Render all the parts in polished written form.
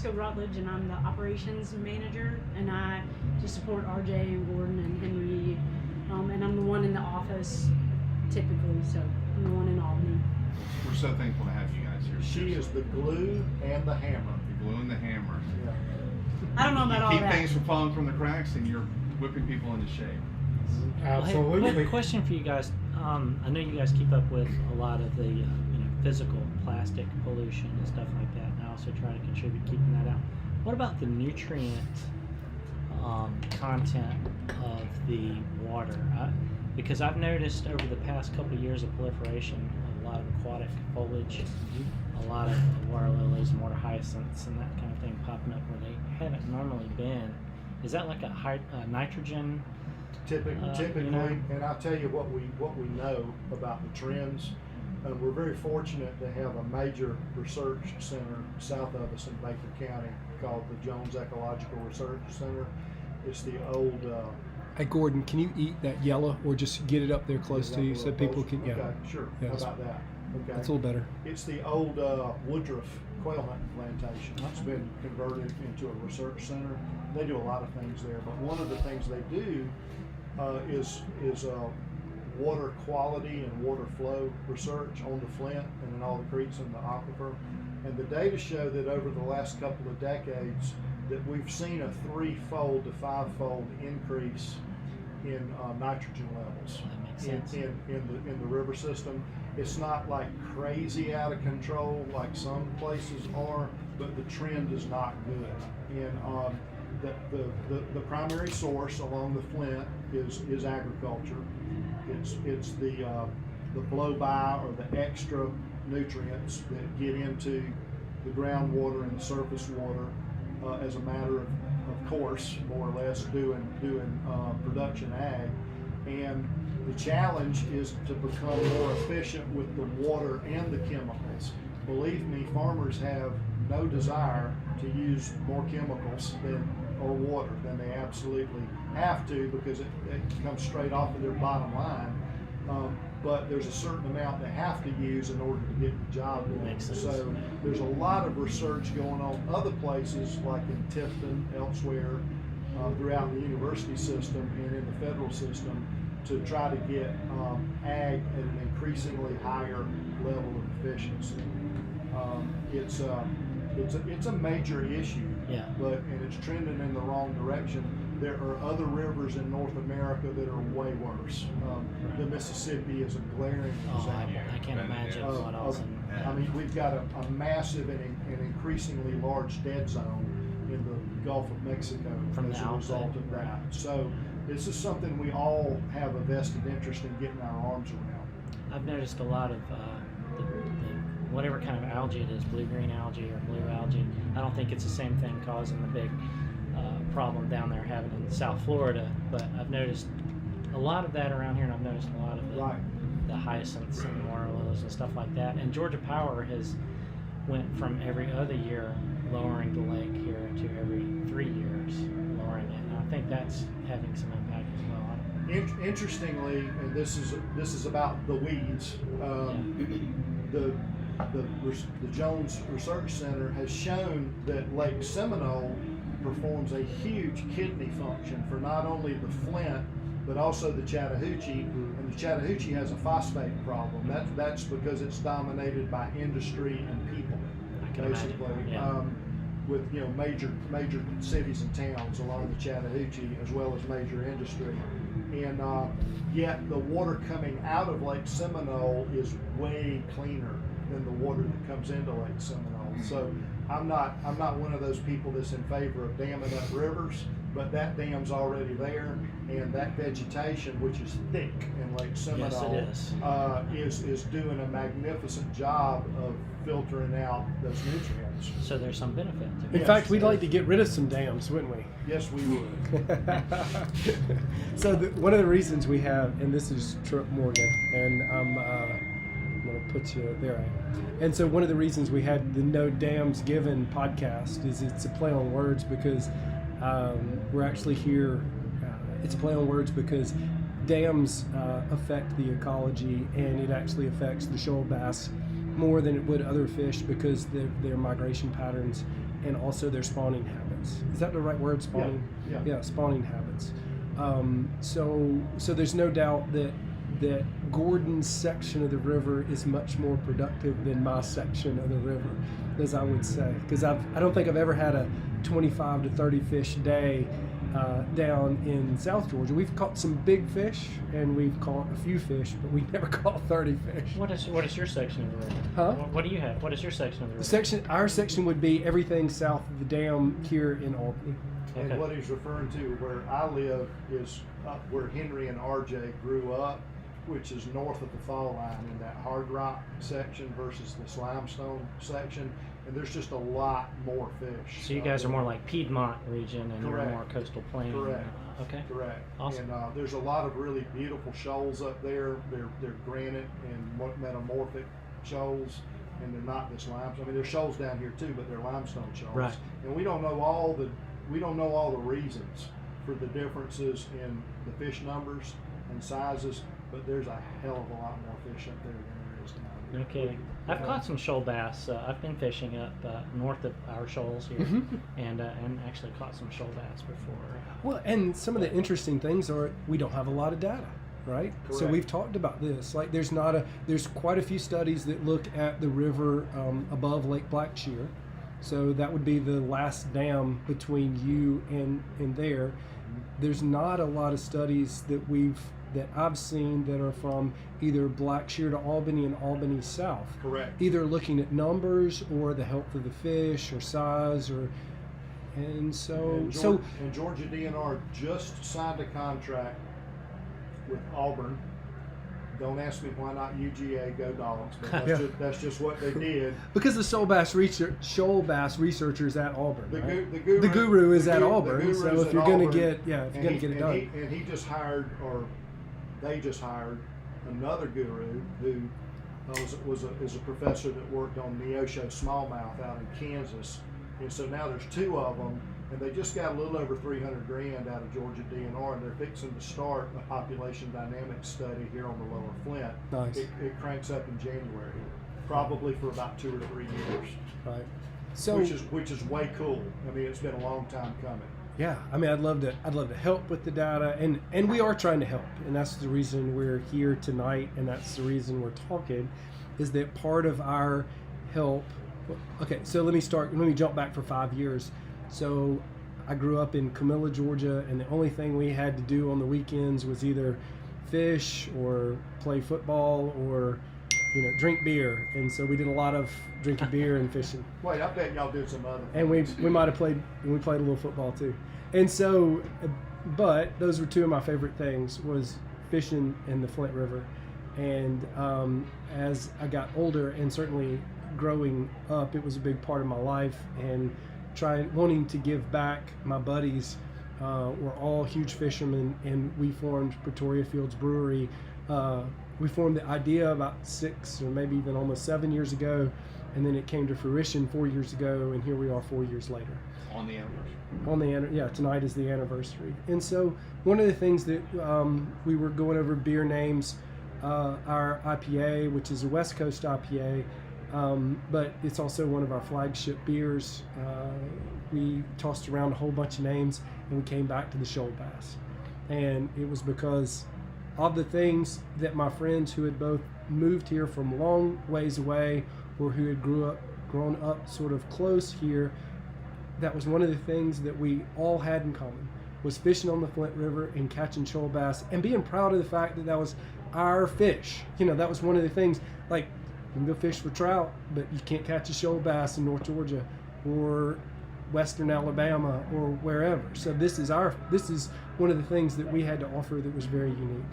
Rutledge, and I'm the operations manager, and I just support RJ and Gordon and Henry, and I'm the one in the office typically, so I'm the one in Albany. We're so thankful to have you guys here. She is the glue and the hammer. The glue and the hammer. Yeah. I don't know about all Keep that. things from falling from the cracks, and you're whipping people into shape. Absolutely. Well, hey, question for you guys. I know you guys keep up with a lot of the physical plastic pollution and stuff like that, and I also try to contribute keeping that out. What about the nutrient content of the water? Because I've noticed over the past couple of years of proliferation of a lot of aquatic foliage, a lot of water lilies and water hyacinths and that kind of thing popping up where they haven't normally been. Is that like a nitrogen? Typically, you know? and I'll tell you what we know about the trends. We're very fortunate to have a major research center south of us in Baker County called the Jones Ecological Research Center. It's the old. Hey Gordon, can you eat that yellow or just get it up there close to you so people can? Yeah. Okay, sure. Yeah, How about that? Okay. That's a little better. It's the old Woodruff quail hunting plantation. It's been converted into a research center. They do a lot of things there, but one of the things they do is water quality and water flow research on the Flint and in all the creeks in the aquifer. And the data show that over the last couple of decades that we've seen a 3-fold to 5-fold increase in nitrogen levels in the river system. It's not like crazy out of control like some places are, but the trend is not good. And the primary source along the Flint is agriculture. It's the blow by or the extra nutrients that get into the groundwater and the surface water as a matter of course, more or less doing production ag. And the challenge is to become more efficient with the water and the chemicals. Believe me, farmers have no desire to use more chemicals or water than they absolutely have to, because it comes straight off of their bottom line. But there's a certain amount they have to use in order to get the job done. So there's a lot of research going on other places, like in Tifton, elsewhere, throughout the university system and in the federal system, to try to get ag at an increasingly higher level of efficiency. It's a major issue, Yeah. and it's trending in the wrong direction. There are other rivers in North America that are way worse. The Mississippi is a glaring example. I can't imagine what else. I mean, we've got a massive and increasingly large dead zone in the Gulf of Mexico as a result of that. So this is something we all have a vested interest in getting our arms around. I've noticed a lot of the whatever kind of algae it is, blue-green algae or blue algae. I don't think it's the same thing causing the big problem down there having in South Florida, but I've noticed a lot of that around here, and I've noticed a lot of the hyacinths and water lilies and stuff like that. And Georgia Power has went from every other year lowering the lake here to every 3 years lowering it, and I think that's having some impact as well. Interestingly, and this is about the weeds. The Jones Research Center has shown that Lake Seminole performs a huge kidney function for not only the Flint but also the Chattahoochee, and the Chattahoochee has a phosphate problem. That's because it's dominated by industry and people, basically. With major cities and towns along the Chattahoochee, as well as major industry, and yet the water coming out of Lake Seminole is way cleaner than the water that comes into Lake Seminole. So I'm not one of those people that's in favor of damming up rivers, but that dam's already there, and that vegetation, which is thick in Lake Seminole, is doing a magnificent job of filtering out those nutrients. So there's some benefit to it. In fact, we'd like to get rid of some dams, wouldn't we? Yes, we would. So one of the reasons we have, and this is Trip Morgan, and I'm going to put you there. And so one of the reasons we had the No Dams Given podcast is it's a play on words, because we're actually here. It's a play on words because dams affect the ecology, and it actually affects the shoal bass more than it would other fish, because their migration patterns and also their spawning habits. Is that the right word, spawning? Yeah. Spawning habits. So there's no doubt that Gordon's section of the river is much more productive than my section of the river, as I would say, because I don't think I've ever had a 25 to 30 fish day down in South Georgia. We've caught some big fish and we've caught a few fish, but we never caught 30 fish. What is your section of the river? Huh? What do you have? What is your section of the river? Our section would be everything south of the dam here in Albany. Okay. And what he's referring to, where I live, is up where Henry and RJ grew up, which is north of the fall line in that hard rock section versus this limestone section. And there's just a lot more fish. So you guys are more like Piedmont region, and Correct. you're more coastal plain. Correct. Okay. Correct. Awesome. And there's a lot of really beautiful shoals up there. They're granite and metamorphic shoals, and they're not this limestone. I mean, there's shoals down here too, but they're limestone shoals. Right. And we don't know all the reasons for the differences in the fish numbers and sizes, but there's a hell of a lot more fish up there than there is down here. Okay. I've caught some shoal bass. I've been fishing up north of our shoals here, and actually caught some shoal bass before. Well, and some of the interesting things are we don't have a lot of data, right? So Correct. we've talked about this. Like there's quite a few studies that look at the river above Lake Blackshear. So that would be the last dam between you and there. There's not a lot of studies that I've seen that are from either Blackshear to Albany and Albany south. Correct. Either looking at numbers or the health of the fish or size and Georgia DNR just signed a contract with Auburn. Don't ask me why not UGA, go Dogs, but that's just what they did. because the shoal bass researchers at Auburn. The, Right? gu- the guru is at the Auburn. guru's So if at you're going to Auburn, get it done. and he just hired, or they just hired another guru who is a professor that worked on Neosho smallmouth out in Kansas, and so now there's two of them, and they just got a little over $300,000 out of Georgia DNR, and they're fixing to start a population dynamics study here on the Lower Flint. Nice. It cranks up in January, probably for about 2 or 3 years, Right. So which is way cool. I mean, it's been a long time coming. yeah, I mean, I'd love to help with the data, and we are trying to help, and that's the reason we're here tonight, and that's the reason we're talking, is that part of our help. Okay, so let me jump back for 5 years. So I grew up in Camilla, Georgia, and the only thing we had to do on the weekends was either fish or play football or drink beer, and so we did a lot of drinking beer and fishing. Wait, I bet y'all did some other And things. we might have played a little football too. And so, but those were two of my favorite things, was fishing in the Flint River. And as I got older, and certainly growing up, it was a big part of my life, and wanting to give back. My buddies were all huge fishermen, and we formed Pretoria Fields Brewery. We formed the idea about 6 or maybe even almost 7 years ago, and then it came to fruition 4 years ago, and here we are 4 years later. On the anniversary. Tonight is the anniversary. And so one of the things that we were going over beer names, our IPA, which is a West Coast IPA, but it's also one of our flagship beers. We tossed around a whole bunch of names, and we came back to the shoal bass. And it was because of the things that my friends who had both moved here from long ways away, or who had grown up sort of close here, that was one of the things that we all had in common, was fishing on the Flint River and catching shoal bass, and being proud of the fact that that was our fish. That was one of the things, like, you can go fish for trout, but you can't catch a shoal bass in North Georgia or Western Alabama or wherever. So this is one of the things that we had to offer that was very unique.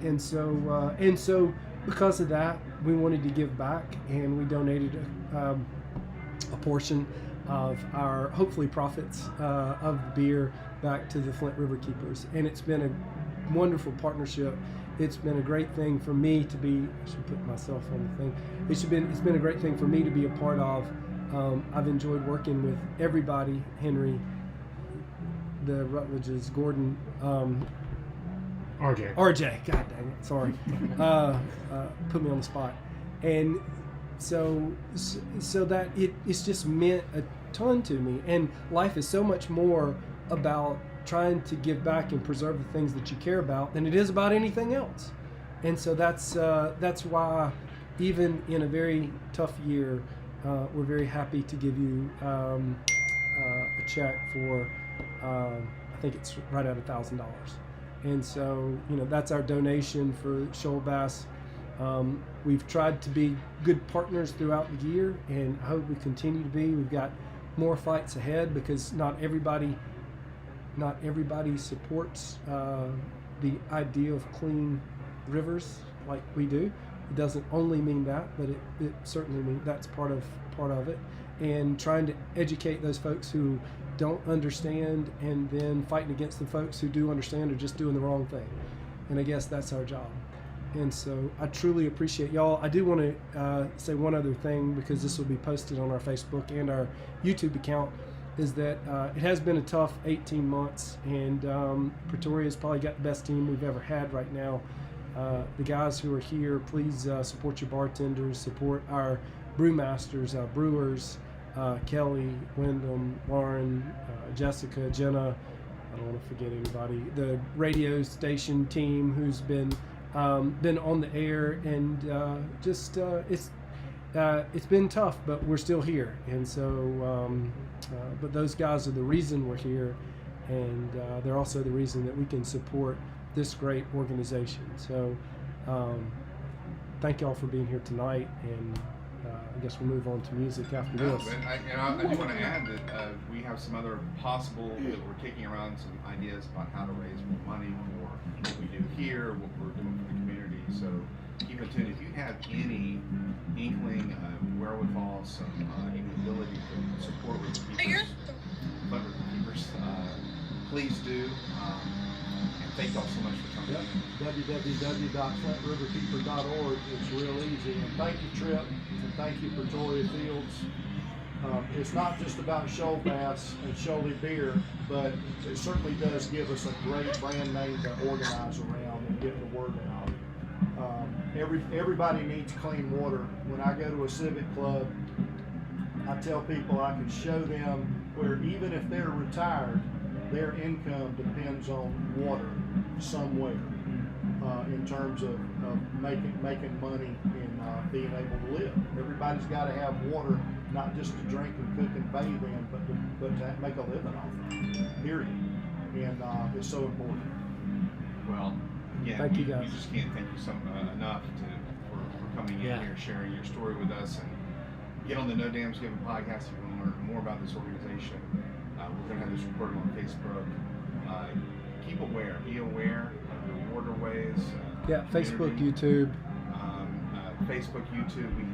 And so because of that, we wanted to give back, and we donated a portion of our hopefully profits of the beer back to the Flint River Keepers. And it's been a wonderful partnership. It's been a great thing for me to be. I should put myself on the thing. It's been a great thing for me to be a part of. I've enjoyed working with everybody, Henry, the Rutledges, Gordon, RJ, God dang it, sorry, put me on the spot, and so that it's just meant ton to me. And life is so much more about trying to give back and preserve the things that you care about than it is about anything else. And so that's why, even in a very tough year, we're very happy to give you a check for I think it's right at $1,000. And so, that's our donation for Shoal Bass. We've tried to be good partners throughout the year, and I hope we continue to be. We've got more fights ahead because not everybody supports the idea of clean rivers like we do. It doesn't only mean that, but it certainly means that's part of it. And trying to educate those folks who don't understand, and then fighting against the folks who do understand are just doing the wrong thing. And I guess that's our job. And so I truly appreciate y'all. I do want to say one other thing, because this will be posted on our Facebook and our YouTube account, is that it has been a tough 18 months, and Pretoria's probably got the best team we've ever had right now. The guys who are here, please support your bartenders, support our brewmasters, our brewers, Kelly, Wyndham, Lauren, Jessica, Jenna. I don't want to forget anybody. The radio station team who's been on the air, and it's been tough, but we're still here. And so, but those guys are the reason we're here, and they're also the reason that we can support this great organization. So thank y'all for being here tonight, and I guess we'll move on to music after this. But I do want to add that we have some other possible, that we're kicking around some ideas about how to raise more money for what we do here, what we're doing for the community. So keep in tune. If you have any inkling, wherewithal, some even ability to support River Keepers, please do. And thank y'all so much for coming. www.flint.riverkeeper.org. It's real easy. And thank you, Trip, and thank you, Pretoria Fields. It's not just about shoal bass and shoaly beer, but it certainly does give us a great brand name to organize around and get the word out. Everybody needs clean water. When I go to a civic club, I tell people I can show them where even if they're retired, their income depends on water somewhere, in terms of making money and being able to live. Everybody's got to have water, not just to drink and cook and bathe in, but to make a living off of, period. And it's so important. Well, again, thank you guys. We just can't thank you enough for coming in here, sharing your story with us, and get on the No Dams Given podcast if you want to learn more about this organization. We're going to have this recorded on Facebook. Keep aware, be aware of your waterways. Facebook, YouTube. Facebook, YouTube. We have